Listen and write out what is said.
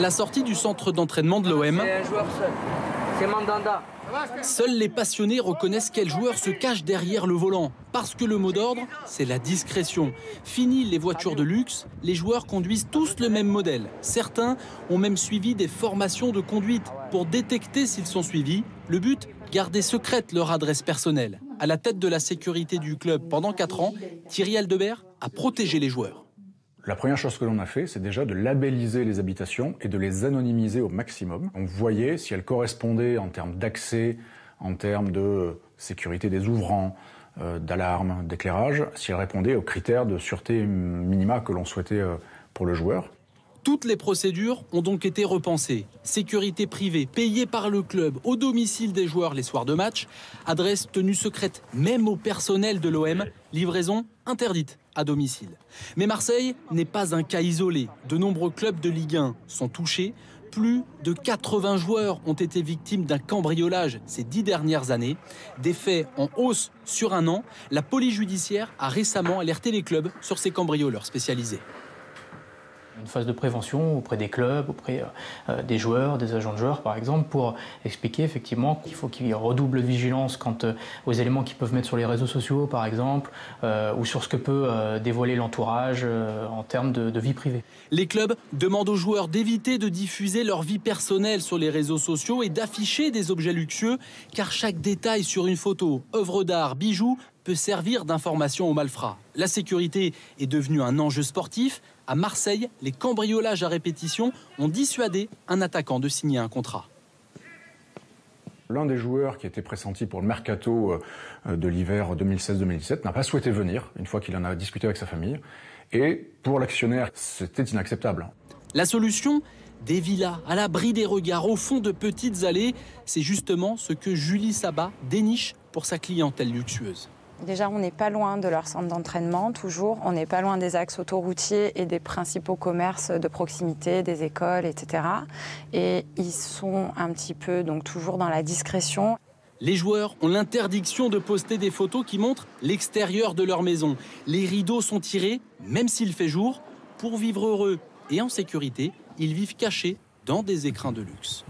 À la sortie du centre d'entraînement de l'OM, C'est un joueur seul. C'est Mandanda. seuls les passionnés reconnaissent quel joueur se cache derrière le volant. Parce que le mot d'ordre, c'est la discrétion. Fini les voitures de luxe, les joueurs conduisent tous le même modèle. Certains ont même suivi des formations de conduite pour détecter s'ils sont suivis. Le but, garder secrète leur adresse personnelle. À la tête de la sécurité du club pendant 4 ans, Thierry Aldebert a protégé les joueurs. La première chose que l'on a fait, c'est déjà de labelliser les habitations et de les anonymiser au maximum. On voyait si elles correspondaient en termes d'accès, en termes de sécurité des ouvrants, d'alarme, d'éclairage, si elles répondaient aux critères de sûreté minima que l'on souhaitait pour le joueur. Toutes les procédures ont donc été repensées. Sécurité privée, payée par le club, au domicile des joueurs les soirs de match, adresse tenue secrète même au personnel de l'OM, livraison interdite à domicile. Mais Marseille n'est pas un cas isolé. De nombreux clubs de Ligue 1 sont touchés. Plus de 80 joueurs ont été victimes d'un cambriolage ces 10 dernières années. Des faits en hausse sur un an. La police judiciaire a récemment alerté les clubs sur ces cambrioleurs spécialisés. Une phase de prévention auprès des clubs, auprès des joueurs, des agents de joueurs par exemple, pour expliquer effectivement qu'il faut qu'ils redoublent de vigilance quant aux éléments qu'ils peuvent mettre sur les réseaux sociaux par exemple, ou sur ce que peut dévoiler l'entourage en termes de vie privée. Les clubs demandent aux joueurs d'éviter de diffuser leur vie personnelle sur les réseaux sociaux et d'afficher des objets luxueux, car chaque détail sur une photo, œuvre d'art, bijou, peut servir d'information aux malfrats. La sécurité est devenue un enjeu sportif. À Marseille, les cambriolages à répétition ont dissuadé un attaquant de signer un contrat. L'un des joueurs qui était pressenti pour le mercato de l'hiver 2016-2017 n'a pas souhaité venir, une fois qu'il en a discuté avec sa famille. Et pour l'actionnaire, c'était inacceptable. La solution ? Des villas à l'abri des regards, au fond de petites allées. C'est justement ce que Julie Sabat déniche pour sa clientèle luxueuse. Déjà, on n'est pas loin de leur centre d'entraînement, toujours. On n'est pas loin des axes autoroutiers et des principaux commerces de proximité, des écoles, etc. Et ils sont un petit peu, donc toujours dans la discrétion. Les joueurs ont l'interdiction de poster des photos qui montrent l'extérieur de leur maison. Les rideaux sont tirés, même s'il fait jour. Pour vivre heureux et en sécurité, ils vivent cachés dans des écrins de luxe.